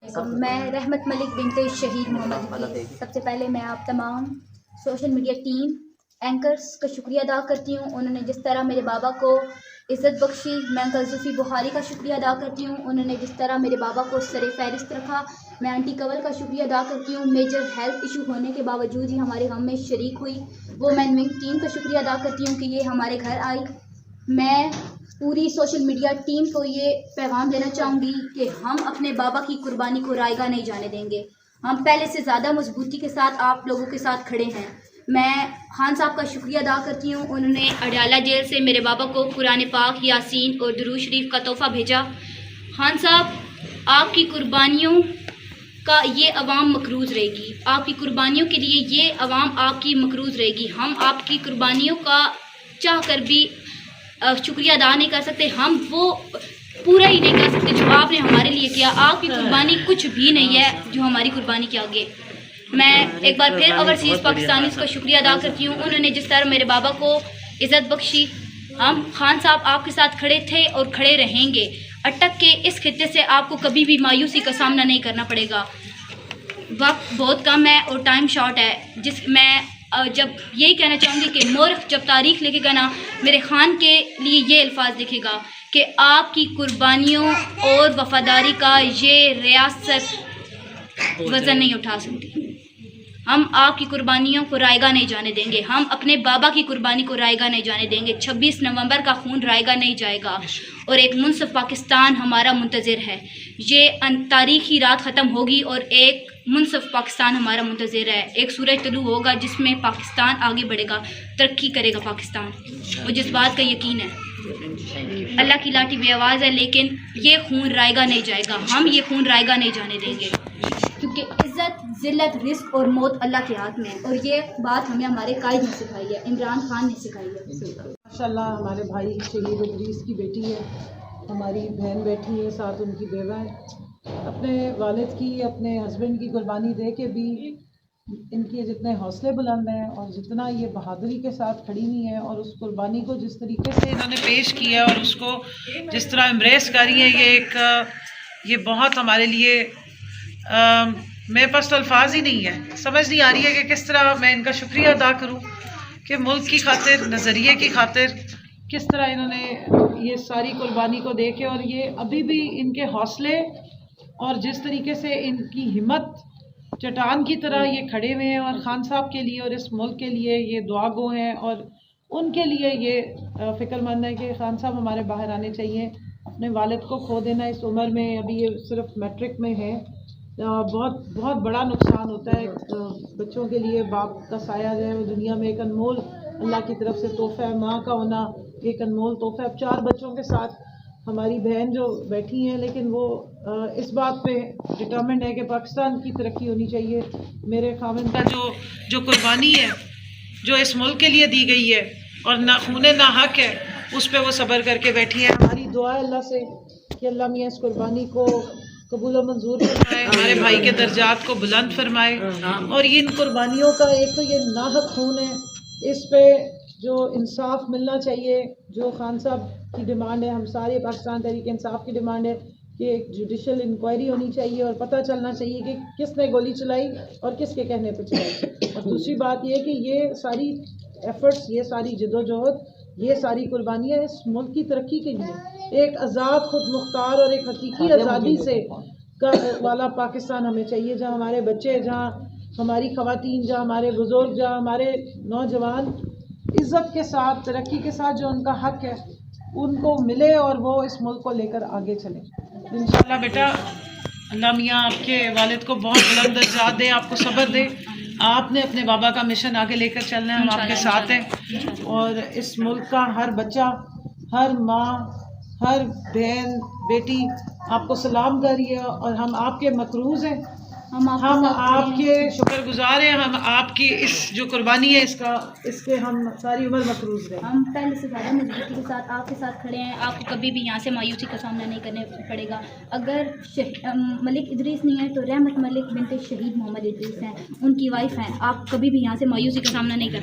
میں رحمت ملک بنت شہید محمد ادریس، سب سے پہلے میں آپ تمام سوشل میڈیا ٹیم اینکرز کا شکریہ ادا کرتی ہوں۔ انہوں نے جس طرح میرے بابا کو عزت بخشی، میں انکل زلفی بخاری کا شکریہ ادا کرتی ہوں۔ انہوں نے جس طرح میرے بابا کو سر فہرست رکھا، میں آنٹی کنول کا شکریہ ادا کرتی ہوں۔ میجر ہیلتھ ایشو ہونے کے باوجود ہی ہمارے غم میں شریک ہوئی، وہ میں ونگ ٹیم کا شکریہ ادا کرتی ہوں کہ یہ ہمارے گھر آئی۔ میں پوری سوشل میڈیا ٹیم کو یہ پیغام دینا چاہوں گی کہ ہم اپنے بابا کی قربانی کو رائے گاہ نہیں جانے دیں گے۔ ہم پہلے سے زیادہ مضبوطی کے ساتھ آپ لوگوں کے ساتھ کھڑے ہیں۔ میں خان صاحب کا شکریہ ادا کرتی ہوں، انہوں نے اڈیالہ جیل سے میرے بابا کو قرآن پاک، یاسین اور درود شریف کا تحفہ بھیجا۔ خان صاحب، آپ کی قربانیوں کا یہ عوام مقروض رہے گی، آپ کی قربانیوں کے لیے یہ عوام آپ کی مقروض رہے گی۔ ہم آپ کی قربانیوں کا چاہ کر بھی شکریہ ادا نہیں کر سکتے، ہم وہ پورا ہی نہیں کر سکتے جو آپ نے ہمارے لیے کیا۔ آپ کی قربانی کچھ بھی نہیں ہے جو ہماری قربانی کے آگے۔ میں ایک بار پھر اوورسیز پاکستانیز کا شکریہ ادا کرتی ہوں، انہوں نے جس طرح میرے بابا کو عزت بخشی۔ ہم خان صاحب آپ کے ساتھ کھڑے تھے اور کھڑے رہیں گے۔ اٹک کے اس خطے سے آپ کو کبھی بھی مایوسی کا سامنا نہیں کرنا پڑے گا۔ وقت بہت کم ہے اور ٹائم شارٹ ہے، میں جب یہی کہنا چاہوں گی کہ مورخ جب تاریخ لکھے گا نا، میرے خان کے لیے یہ الفاظ لکھے گا کہ آپ کی قربانیوں اور وفاداری کا یہ ریاست وزن نہیں اٹھا سکتی۔ ہم آپ کی قربانیوں کو رائے گاہ نہیں جانے دیں گے، ہم اپنے بابا کی قربانی کو رائے گاہ نہیں جانے دیں گے۔ 26 نومبر کا خون رائے گاہ نہیں جائے گا اور ایک منصف پاکستان ہمارا منتظر ہے۔ یہ تاریخی رات ختم ہوگی اور ایک منصف پاکستان ہمارا منتظر ہے۔ ایک سورج طلوع ہوگا جس میں پاکستان آگے بڑھے گا، ترقی کرے گا پاکستان، مجھے اس بات کا یقین ہے۔ اللہ کی لاٹھی بے آواز ہے، لیکن یہ خون رائے گاہ نہیں جائے گا، ہم یہ خون رائے گاہ نہیں جانے دیں گے، کیونکہ عزت، ذلت، رزق اور موت اللہ کے ہاتھ میں ہے، اور یہ بات ہمیں ہمارے قائد نے سکھائی ہے، عمران خان نے سکھائی ہے۔ ماشاءاللہ ہمارے بھائی شہید ادریس کی بیٹی ہے، ہماری بہن بیٹھی ہے، ساتھ ان کی بیوہ ہے۔ اپنے والد کی، اپنے ہسبینڈ کی قربانی دے کے بھی ان کے جتنے حوصلے بلند ہیں اور جتنا یہ بہادری کے ساتھ کھڑی ہوئی ہیں اور اس قربانی کو جس طریقے سے انہوں نے پیش کیا اور اس کو جس طرح امبریس کری ہے، یہ بہت ہمارے لیے میرے پاس تو الفاظ ہی نہیں ہے، سمجھ نہیں آ رہی ہے کہ کس طرح میں ان کا شکریہ ادا کروں کہ ملک کی خاطر، نظریے کی خاطر کس طرح انہوں نے یہ ساری قربانی کو دے کے، اور یہ ابھی بھی ان کے حوصلے اور جس طریقے سے ان کی ہمت چٹان کی طرح یہ کھڑے ہوئے ہیں، اور خان صاحب کے لیے اور اس ملک کے لیے یہ دعا گو ہیں، اور ان کے لیے یہ فکر مند ہے کہ خان صاحب ہمارے باہر آنے چاہیے۔ اپنے والد کو کھو دینا اس عمر میں، ابھی یہ صرف میٹرک میں ہے، بہت بہت بڑا نقصان ہوتا ہے بچوں کے لیے۔ باپ کا سایہ جو ہے وہ دنیا میں ایک انمول اللہ کی طرف سے تحفہ ہے، ماں کا ہونا ایک انمول تحفہ ہے۔ اب 4 بچوں کے ساتھ ہماری بہن جو بیٹھی ہیں، لیکن وہ اس بات پہ ڈٹرمنڈ ہے کہ پاکستان کی ترقی ہونی چاہیے۔ میرے خاوند کا جو قربانی ہے جو اس ملک کے لیے دی گئی ہے اور نہ خون نہ حق ہے، اس پہ وہ صبر کر کے بیٹھی ہیں۔ ہماری دعا ہے اللہ سے کہ اللہ میاں اس قربانی کو قبول و منظور فرمائے، ہمارے بھائی کے درجات کو بلند فرمائے، اور ان قربانیوں کا ایک تو یہ ناحق خون ہے، اس پہ جو انصاف ملنا چاہیے، جو خان صاحب کی ڈیمانڈ ہے، ہم سارے پاکستان تحریک انصاف کی ڈیمانڈ ہے کہ ایک جوڈیشل انکوائری ہونی چاہیے اور پتہ چلنا چاہیے کہ کس نے گولی چلائی اور کس کے کہنے پہ چلائی۔ اور دوسری بات یہ کہ یہ ساری ایفرٹس، یہ ساری جدوجہد، یہ ساری قربانیاں اس ملک کی ترقی کے لیے، ایک آزاد، خود مختار اور ایک حقیقی آزادی سے والا پاکستان ہمیں چاہیے، جہاں ہمارے بچے، جہاں ہماری خواتین، جہاں ہمارے بزرگ، جہاں ہمارے نوجوان عزت کے ساتھ، ترقی کے ساتھ جو ان کا حق ہے ان کو ملے اور وہ اس ملک کو لے کر آگے چلیں۔ انشاءاللہ بیٹا، اللہ میاں آپ کے والد کو بہت بلند درجات دے، آپ کو صبر دے۔ آپ نے اپنے بابا کا مشن آگے لے کر چلنا ہے، ہم آپ کے ساتھ ہیں، اور اس ملک کا ہر بچہ، ہر ماں، ہر بہن بیٹی آپ کو سلام کر رہی ہے، اور ہم آپ کے مقروض ہیں، ہم آپ کے شکر گزار ہیں، ہم آپ کی اس جو قربانی ہے اس کے ہم ساری عمر مقروض ہیں۔ ہم پہلے سے زیادہ مضبوطی کے ساتھ آپ کے ساتھ کھڑے ہیں، آپ کو کبھی بھی یہاں سے مایوسی کا سامنا نہیں کرنا پڑے گا۔ اگر ملک ادریس نہیں ہے تو رحمت ملک بنت شہید محمد ادریس ہیں، ان کی وائف ہیں، آپ کبھی بھی یہاں سے مایوسی کا سامنا نہیں کر